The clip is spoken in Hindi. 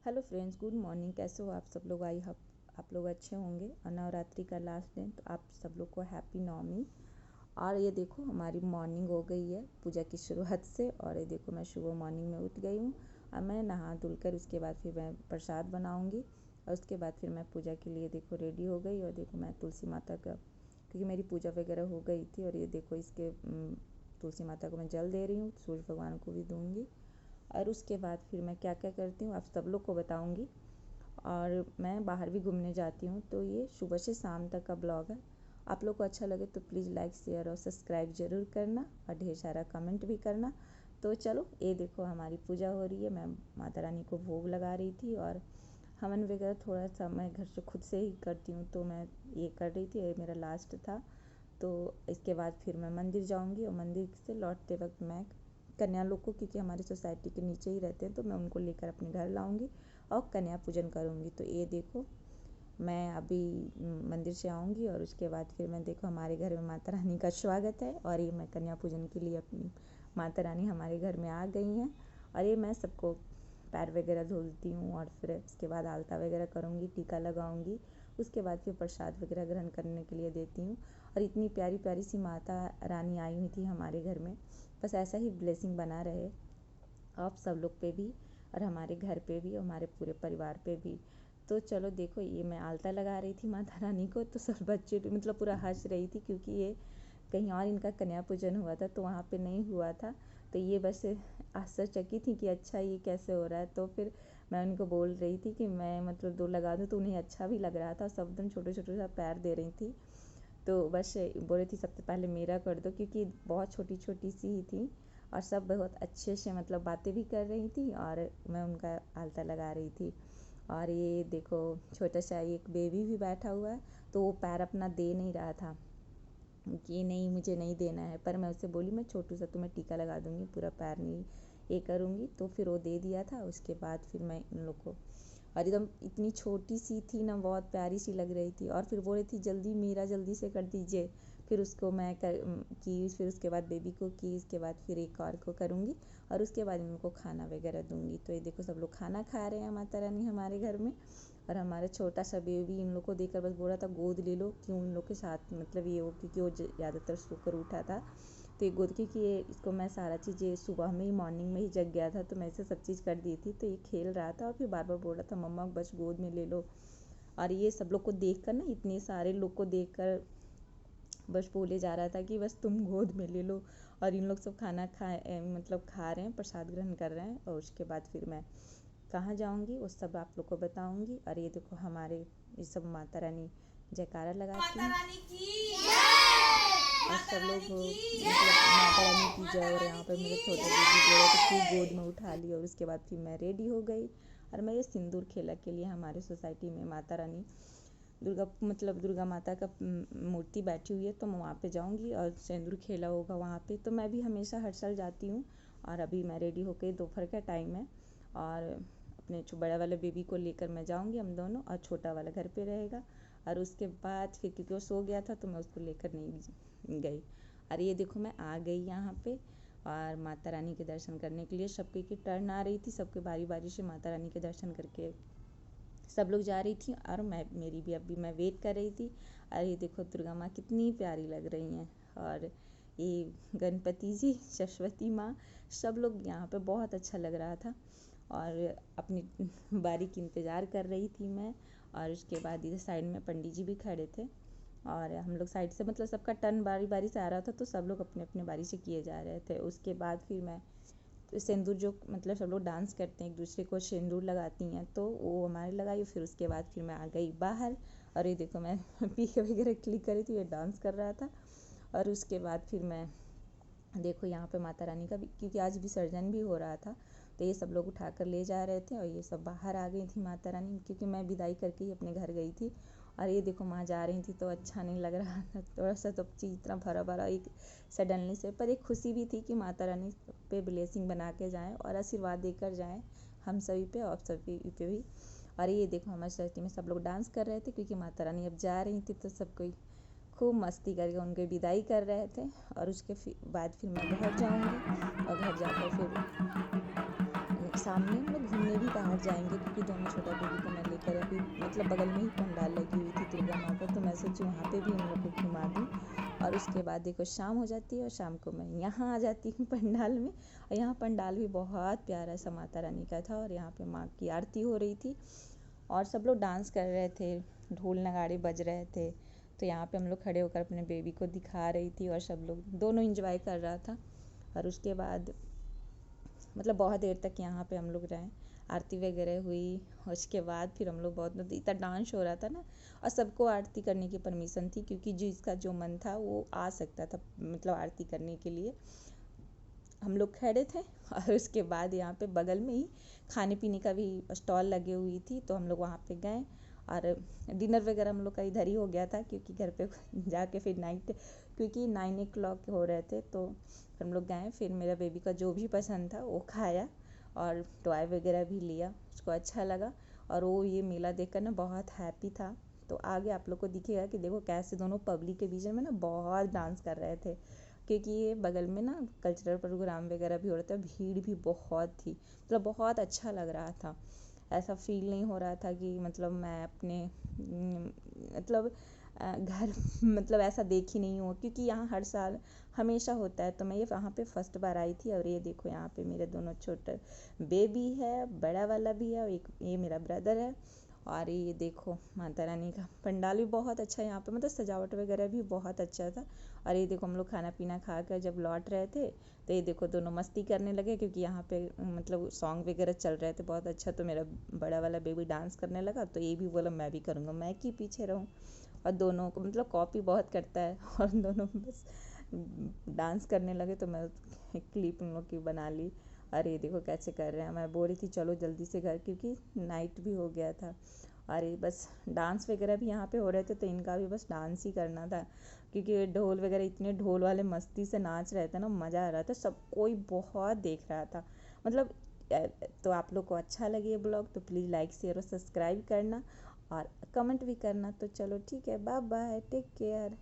Hello friends, good morning. कैसे हो आप सब लोग? आई होप आप लोग अच्छे होंगे। और नवरात्रि का लास्ट दिन, तो आप सब लोग को हैप्पी नवमी। और ये देखो हमारी मॉर्निंग हो गई है पूजा की शुरुआत से। और ये देखो मैं सुबह मॉर्निंग में उठ गई हूँ। अब मैं नहा धुल कर उसके बाद फिर मैं प्रसाद बनाऊँगी। और उसके बाद फिर मैं पूजा के लिए देखो रेडी हो गई। और देखो मैं तुलसी माता का, क्योंकि मेरी पूजा वगैरह हो गई थी। और ये देखो इसके तुलसी माता को मैं जल दे रही हूँ, सूर्य भगवान को भी दूँगी। और उसके बाद फिर मैं क्या क्या करती हूँ आप सब लोग को बताऊँगी। और मैं बाहर भी घूमने जाती हूँ। तो ये सुबह से शाम तक का ब्लॉग है। आप लोग को अच्छा लगे तो प्लीज़ लाइक शेयर और सब्सक्राइब ज़रूर करना, और ढेर सारा कमेंट भी करना। तो चलो, ये देखो हमारी पूजा हो रही है। मैं माता रानी को भोग लगा रही थी, और हवन वगैरह थोड़ा सा मैं घर से खुद से ही करती हूँ, तो मैं ये कर रही थी। ये मेरा लास्ट था। तो इसके बाद फिर मैं मंदिर जाऊँगी, और मंदिर से लौटते वक्त मैं कन्या लोग को, क्योंकि हमारी सोसाइटी के नीचे ही रहते हैं, तो मैं उनको लेकर अपने घर लाऊंगी और कन्या पूजन करूंगी। तो ये देखो मैं अभी मंदिर से आऊँगी, और उसके बाद फिर मैं देखो हमारे घर में माता रानी का स्वागत है। और ये मैं कन्या पूजन के लिए अपनी माता रानी हमारे घर में आ गई हैं। और ये मैं सबको पैर वगैरह धुलती हूँ, और फिर उसके बाद आलता वगैरह करूँगी, टीका लगाऊँगी। उसके बाद फिर प्रसाद वगैरह ग्रहण करने के लिए देती हूँ। और इतनी प्यारी प्यारी सी माता रानी आई हुई थी हमारे घर में। बस ऐसा ही ब्लेसिंग बना रहे आप सब लोग पे भी, और हमारे घर पे भी, और हमारे पूरे परिवार पे भी। तो चलो देखो, ये मैं आलता लगा रही थी माता रानी को, तो सब बच्चे मतलब पूरा हंस रही थी, क्योंकि ये कहीं और इनका कन्या पूजन हुआ था, तो वहाँ पे नहीं हुआ था। तो ये बस आश्चर्यचकित थी कि अच्छा ये कैसे हो रहा है। तो फिर मैं उनको बोल रही थी कि मैं मतलब 2 लगा दूँ, तो उन्हें अच्छा भी लग रहा था। सब एकदम छोटे छोटे सा पैर दे रही थी। तो बस बोल रही थी सबसे पहले मेरा कर दो, क्योंकि बहुत छोटी छोटी सी ही थी। और सब बहुत अच्छे से मतलब बातें भी कर रही थी, और मैं उनका आलता लगा रही थी। और ये देखो छोटा सा एक बेबी भी बैठा हुआ है, तो वो पैर अपना दे नहीं रहा था कि नहीं मुझे नहीं देना है। पर मैं उससे बोली मैं छोटू सा तुम्हें टीका लगा दूँगी, पूरा पैर नहीं ये करूँगी। तो फिर वो दे दिया था। उसके बाद फिर मैं इन लोग को, और एकदम इतनी छोटी सी थी ना, बहुत प्यारी सी लग रही थी। और फिर बोल रही थी जल्दी मेरा जल्दी से कर दीजिए। फिर उसको मैं की, फिर उसके बाद बेबी को की, उसके बाद फिर एक और को करूँगी, और उसके बाद इनको खाना वगैरह दूँगी। तो ये देखो सब लोग खाना खा रहे हैं माता रानी हमारे घर में। और हमारा छोटा सा बेबी इन लोग को देखकर बस बोल रहा था गोद ले लो, क्यों उन लोग के साथ मतलब ये हो, क्योंकि वो ज़्यादातर सोकर उठा था। तो ये गोद, क्योंकि ये इसको मैं सारा चीज़ ये सुबह में ही मॉर्निंग में ही जग गया था, तो मैं इसे सब चीज़ कर दी थी। तो ये खेल रहा था, और फिर बार बार बोल रहा था मम्मा बस गोद में ले लो। और ये सब लोग को देख कर ना, इतने सारे लोग को देख कर बस बोले जा रहा था कि बस तुम गोद में ले लो। और इन लोग सब खाना मतलब खा रहे हैं, प्रसाद ग्रहण कर रहे हैं। और उसके बाद फिर मैं कहाँ जाऊँगी वो सब आप लोग को बताऊँगी। और ये देखो हमारे ये सब माता रानी जयकारा लगाती हैं, और सब लोग मतलब माता रानी की जय। और यहाँ पर मेरे छोटे बेबी बोल रहे थे कि गोद में उठा ली। और उसके बाद फिर मैं रेडी हो गई, और मैं ये सिंदूर खेला के लिए हमारे सोसाइटी में माता रानी दुर्गा माता का मूर्ति बैठी हुई है, तो मैं वहाँ पे जाऊँगी और सिंदूर खेला होगा वहाँ पे। तो मैं भी हमेशा हर साल जाती हूँ। और अभी मैं रेडी होकर, दोपहर का टाइम है, और अपने बड़ा वाले बेबी को लेकर मैं जाऊँगी, हम दोनों, और छोटा वाला घर पे रहेगा। और उसके बाद फिर क्योंकि वो सो गया था, तो मैं उसको लेकर नहीं गई। और ये देखो मैं आ गई यहाँ पे, और माता रानी के दर्शन करने के लिए सबकी की टर्न आ रही थी। सबके बारी बारी से माता रानी के दर्शन करके सब लोग जा रही थी, और मेरी भी अभी मैं वेट कर रही थी। और ये देखो दुर्गा माँ कितनी प्यारी लग रही हैं। और ये गणपति जी, सरस्वती माँ, सब लोग यहाँ पे बहुत अच्छा लग रहा था। और अपनी बारी की इंतज़ार कर रही थी मैं। और उसके बाद इधर साइड में पंडित जी भी खड़े थे, और हम लोग साइड से मतलब सबका टर्न बारी बारी से आ रहा था, तो सब लोग अपने अपने बारी से किए जा रहे थे। उसके बाद फिर मैं सिंदूर, जो मतलब सब लोग डांस करते हैं एक दूसरे को सिंदूर लगाती हैं, तो वो हमारे लगाई। फिर उसके बाद फिर मैं आ गई बाहर। और ये देखो मैं पीके वगैरह क्लिक करी थी, ये डांस कर रहा था। और उसके बाद फिर मैं देखो यहाँ पे माता रानी का भी, क्योंकि आज विसर्जन भी हो रहा था, तो ये सब लोग उठा कर ले जा रहे थे। और ये सब बाहर आ गई थी माता रानी, क्योंकि मैं विदाई करके ही अपने घर गई थी। और ये देखो माँ जा रही थी, तो अच्छा नहीं लग रहा था थोड़ा सा, सब चीज़ इतना भरा भरा एक सडनली से। पर एक खुशी भी थी कि माता रानी पे ब्लेसिंग बना के जाएँ और आशीर्वाद देकर जाएँ हम सभी पे, और सभी पे भी। और ये देखो हमारे सोसाइटी में सब लोग डांस कर रहे थे, क्योंकि माता रानी अब जा रही थी, तो सब कोई खूब मस्ती करके उनके विदाई कर रहे थे। और उसके बाद फिर मैं घर जाऊंगी, और घर जाकर फिर शाम में हम लोग घूमने भी बाहर जाएंगे, क्योंकि दोनों छोटा बेबी को मैं लेकर अभी मतलब बगल में ही पंडाल लगी हुई थी दुर्गा माँ का, तो मैं सोची वहाँ पे भी हम लोग को घुमा दूँ। और उसके बाद देखो शाम हो जाती है और शाम को मैं यहाँ आ जाती हूँ पंडाल में। और यहाँ पंडाल भी बहुत प्यारा सा माता रानी का था, और यहाँ पे माँ की आरती हो रही थी और सब लोग डांस कर रहे थे, ढोल नगाड़े बज रहे थे। तो यहाँ पे हम लोग खड़े होकर अपने बेबी को दिखा रही थी और सब लोग दोनों इंजॉय कर रहा था। और उसके बाद मतलब बहुत देर तक यहाँ पे हम लोग रहे, आरती वगैरह हुई। और उसके बाद फिर हम लोग बहुत इतना डांस हो रहा था ना, और सबको आरती करने की परमिशन थी, क्योंकि जिसका जो मन था वो आ सकता था मतलब आरती करने के लिए। हम लोग खड़े थे और उसके बाद यहाँ पे बगल में ही खाने पीने का भी स्टॉल लगे हुई थी, तो हम लोग वहाँ पे गए। और डिनर वगैरह हम लोग का इधर ही हो गया था, क्योंकि घर पे जाके फिर नाइट, क्योंकि 9 o'clock हो रहे थे, तो फिर हम लोग गए। फिर मेरा बेबी का जो भी पसंद था वो खाया और टॉय वगैरह भी लिया, उसको अच्छा लगा। और वो ये मेला देखकर ना बहुत हैप्पी था। तो आगे आप लोग को दिखेगा कि देखो कैसे दोनों पब्लिक के बीच में ना बहुत डांस कर रहे थे, क्योंकि ये बगल में ना कल्चरल प्रोग्राम वगैरह भी हो रहा था, भीड़ भी बहुत थी, मतलब बहुत अच्छा लग रहा था। ऐसा फील नहीं हो रहा था कि मतलब मैं अपने मतलब घर मतलब ऐसा देख ही नहीं हूँ, क्योंकि यहाँ हर साल हमेशा होता है। तो मैं ये वहाँ पे फर्स्ट बार आई थी। और ये देखो यहाँ पे मेरे दोनों छोटे बेबी है, बड़ा वाला भी है और एक ये मेरा ब्रदर है। और ये देखो माता रानी का पंडाल भी बहुत अच्छा है यहाँ पे, मतलब सजावट वगैरह भी बहुत अच्छा था। और ये देखो हम लोग खाना पीना खा कर जब लौट रहे थे, तो ये देखो दोनों मस्ती करने लगे, क्योंकि यहाँ पे मतलब सॉन्ग वगैरह चल रहे थे बहुत अच्छा। तो मेरा बड़ा वाला बेबी डांस करने लगा, तो ये भी बोला मैं भी करूँगा, मैं क्यों पीछे रहूँ। और दोनों को मतलब कॉपी बहुत करता है और दोनों बस डांस करने लगे। तो मैं एक क्लिप उन लोग की बना ली। अरे देखो कैसे कर रहे हैं, मैं बोल रही थी चलो जल्दी से घर, क्योंकि नाइट भी हो गया था। अरे बस डांस वगैरह भी यहाँ पे हो रहे थे, तो इनका भी बस डांस ही करना था, क्योंकि ढोल वगैरह इतने ढोल वाले मस्ती से नाच रहे थे ना, मज़ा आ रहा था, सब कोई बहुत देख रहा था मतलब। तो आप लोग को अच्छा लगे ये ब्लॉग तो प्लीज़ लाइक शेयर और सब्सक्राइब करना और कमेंट भी करना। तो चलो ठीक है, बाय बाय, टेक केयर।